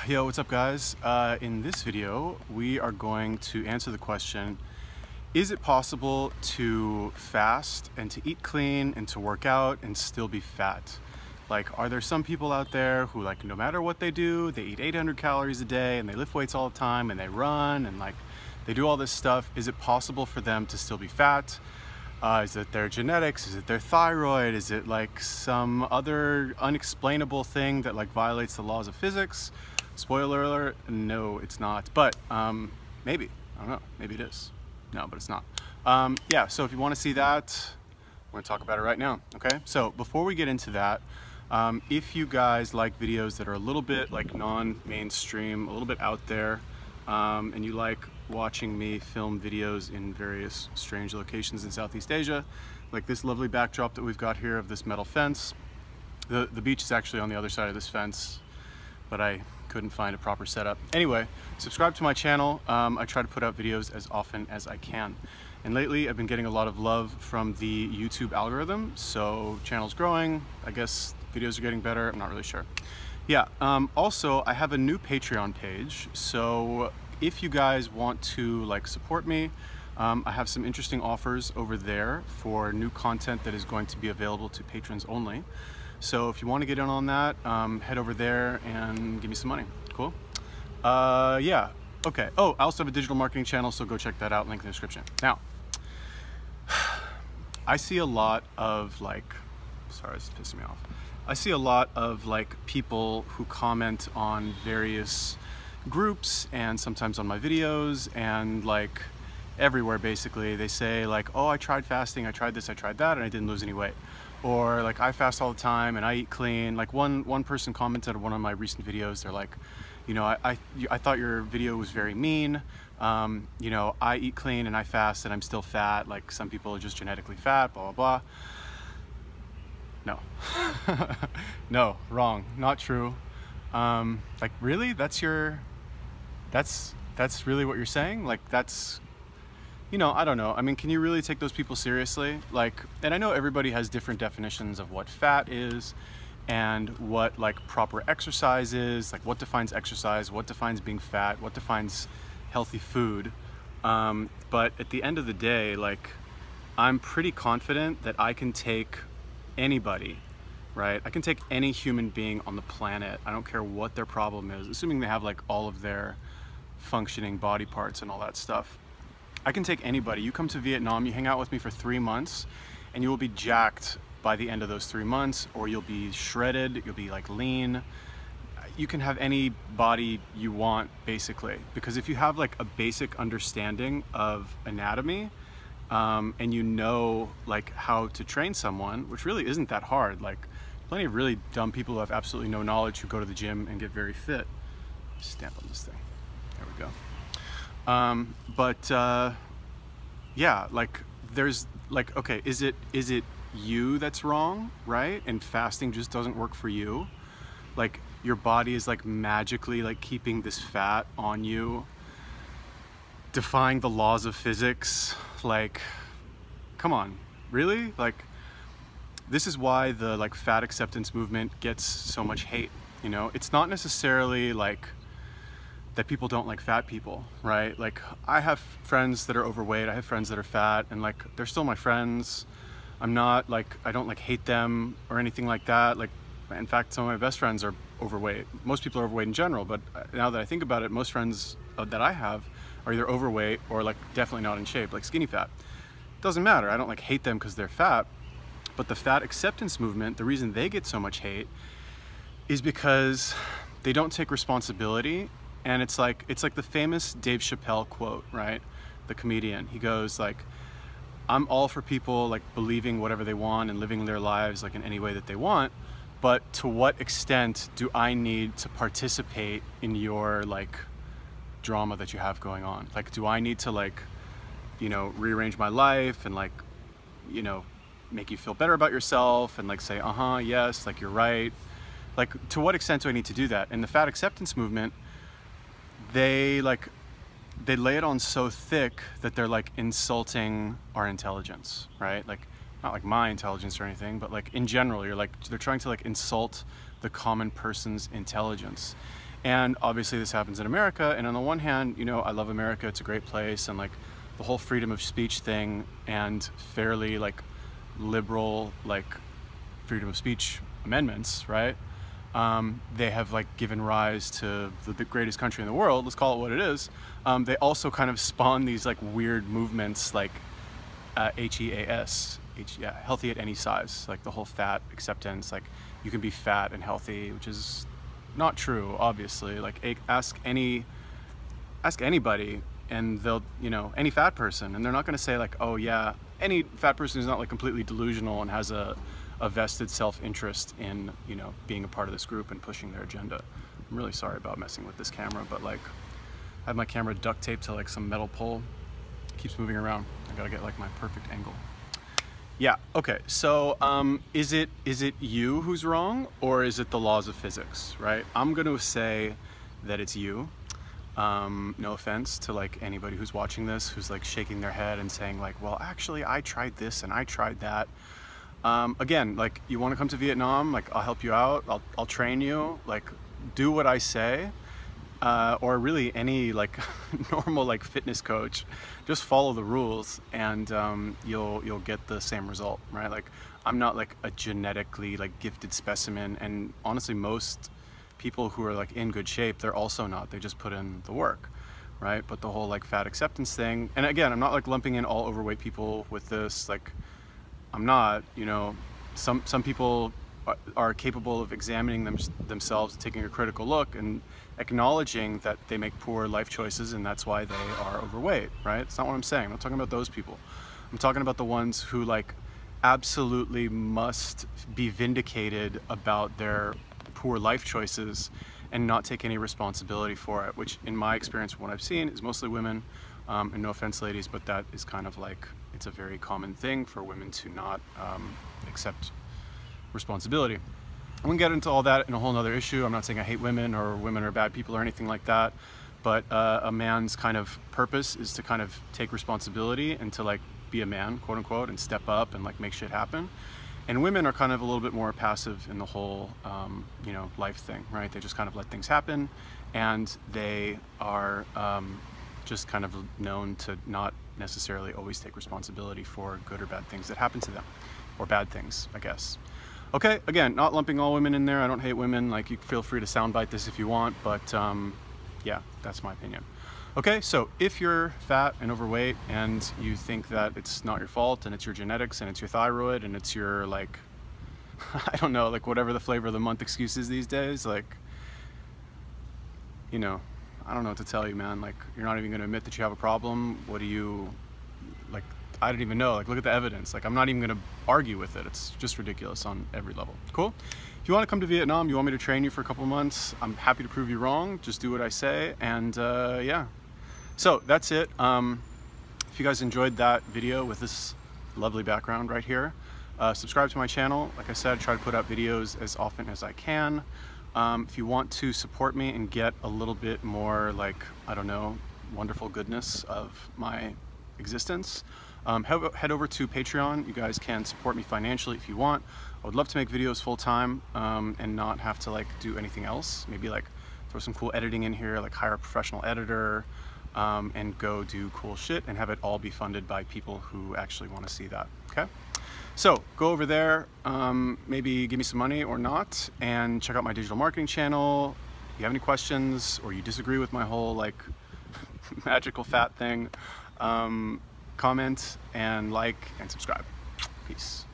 Yo, what's up guys? In this video, we are going to answer the question, is it possible to fast and to eat clean and to work out and still be fat? Like, are there some people out there who, like, no matter what they do, they eat 800 calories a day and they lift weights all the time and they run and like they do all this stuff? Is it possible for them to still be fat? Is it their genetics? Is it their thyroid? Is it like some other unexplainable thing that like violates the laws of physics? Spoiler alert, no, it's not. But maybe, I don't know, maybe it is. No, but it's not. Yeah, so if you want to see that, we're gonna talk about it right now, okay? So before we get into that, if you guys like videos that are a little bit like non-mainstream, a little bit out there, and you like watching me film videos in various strange locations in Southeast Asia, like this lovely backdrop that we've got here of this metal fence. The beach is actually on the other side of this fence, but I couldn't find a proper setup. Anyway, subscribe to my channel. I try to put out videos as often as I can. And lately I've been getting a lot of love from the YouTube algorithm, so channel's growing. I guess videos are getting better, I'm not really sure. Yeah, also I have a new Patreon page, so if you guys want to like support me, I have some interesting offers over there for new content that is going to be available to patrons only. So if you want to get in on that, head over there and give me some money. Cool? Yeah, okay. Oh, I also have a digital marketing channel, so go check that out, link in the description. Now, I see a lot of like, sorry, it's pissing me off. I see a lot of like people who comment on various groups and sometimes on my videos and like everywhere basically. They say like, oh, I tried fasting, I tried this, I tried that, and I didn't lose any weight. Or like, I fast all the time and I eat clean. Like one person commented on one of my recent videos, they're like, you know, I thought your video was very mean. You know, I eat clean and I fast and I'm still fat. Like, some people are just genetically fat, blah, blah, blah. No, no, wrong, not true. Like, really? That's really what you're saying? Like, that's, you know, I don't know. I mean, can you really take those people seriously? Like, and I know everybody has different definitions of what fat is and what like proper exercise is, like what defines exercise, what defines being fat, what defines healthy food. But at the end of the day, like, I'm pretty confident that I can take anybody, right? I can take any human being on the planet. I don't care what their problem is, assuming they have like all of their functioning body parts and all that stuff. I can take anybody. You come to Vietnam, you hang out with me for 3 months, and you will be jacked by the end of those 3 months, or you'll be shredded, you'll be like lean. You can have any body you want, basically, because if you have like a basic understanding of anatomy, and you know like how to train someone, which really isn't that hard. Like, plenty of really dumb people who have absolutely no knowledge who go to the gym and get very fit. Stamp on this thing. There we go. Yeah, like, there's like, okay, is it you that's wrong, right? And fasting just doesn't work for you. Like, your body is like magically like keeping this fat on you, defying the laws of physics. Like, come on, really? Like, this is why the like fat acceptance movement gets so much hate. You know, it's not necessarily like that people don't like fat people, right? Like, I have friends that are overweight, I have friends that are fat, and like, they're still my friends. I'm not like, I don't like hate them or anything like that. Like, in fact, some of my best friends are overweight. Most people are overweight in general, but now that I think about it, most friends that I have are either overweight or like definitely not in shape, like skinny fat. Doesn't matter, I don't like hate them because they're fat, but the fat acceptance movement, the reason they get so much hate is because they don't take responsibility. And it's like the famous Dave Chappelle quote, right? The comedian, he goes like, I'm all for people like believing whatever they want and living their lives like in any way that they want, but to what extent do I need to participate in your like drama that you have going on? Like, do I need to like, you know, rearrange my life and like, you know, make you feel better about yourself and like say, yes, like you're right. Like, to what extent do I need to do that? And the fat acceptance movement, they lay it on so thick that they're like insulting our intelligence, right? Like, not like my intelligence or anything, but like in general, you're like, they're trying to like insult the common person's intelligence. And obviously this happens in America, and on the one hand, you know, I love America, it's a great place, and like the whole freedom of speech thing and fairly like liberal like freedom of speech amendments, right? They have like given rise to the greatest country in the world, let's call it what it is. They also kind of spawn these like weird movements like HEAS, yeah, healthy at any size, like the whole fat acceptance, like you can be fat and healthy, which is not true, obviously. Like ask anybody and they'll, you know, any fat person, and they're not going to say like, oh yeah, any fat person who's not like completely delusional and has a vested self-interest in, you know, being a part of this group and pushing their agenda. I'm really sorry about messing with this camera, but like I have my camera duct taped to like some metal pole. It keeps moving around. I gotta get like my perfect angle. Yeah, okay, so is it you who's wrong, or is it the laws of physics, right? I'm gonna say that it's you. No offense to like anybody who's watching this who's like shaking their head and saying like, well, actually I tried this and I tried that. Again, like, you want to come to Vietnam, like, I'll help you out, I'll train you, like, do what I say, or really any like normal like fitness coach, just follow the rules and you'll get the same result, right? Like, I'm not like a genetically like gifted specimen, and honestly most people who are like in good shape, they're also not, they just put in the work, right? But the whole like fat acceptance thing, and again, I'm not like lumping in all overweight people with this, like, I'm not, you know, some people are capable of examining themselves, taking a critical look and acknowledging that they make poor life choices and that's why they are overweight, right? It's not what I'm saying. I'm not talking about those people. I'm talking about the ones who like absolutely must be vindicated about their poor life choices and not take any responsibility for it, which in my experience, what I've seen is mostly women. And no offense, ladies, but that is kind of like, it's a very common thing for women to not accept responsibility. We can get into all that in a whole nother issue. I'm not saying I hate women or women are bad people or anything like that, but a man's kind of purpose is to kind of take responsibility and to like be a man, quote unquote, and step up and like make shit happen. And women are kind of a little bit more passive in the whole, you know, life thing, right? They just kind of let things happen, and they are just kind of known to not necessarily always take responsibility for good or bad things that happen to them, or bad things, I guess. Okay, again, not lumping all women in there. I don't hate women. Like, you feel free to soundbite this if you want, but yeah, that's my opinion. Okay, so if you're fat and overweight and you think that it's not your fault and it's your genetics and it's your thyroid and it's your like, I don't know, like whatever the flavor of the month excuse is these days, like, you know, I don't know what to tell you, man. Like, you're not even gonna admit that you have a problem. What do you, like, I don't even know. Like, look at the evidence. Like, I'm not even gonna argue with it. It's just ridiculous on every level. Cool? If you wanna come to Vietnam, you want me to train you for a couple months, I'm happy to prove you wrong. Just do what I say, and yeah. So, that's it. If you guys enjoyed that video with this lovely background right here, subscribe to my channel. Like I said, I try to put out videos as often as I can. If you want to support me and get a little bit more, like, I don't know, wonderful goodness of my existence, head over to Patreon. You guys can support me financially if you want. I would love to make videos full time and not have to like do anything else. Maybe like throw some cool editing in here, like hire a professional editor and go do cool shit and have it all be funded by people who actually want to see that, okay? So go over there, maybe give me some money or not, and check out my digital marketing channel. If you have any questions or you disagree with my whole like magical fat thing, comment and like and subscribe. Peace.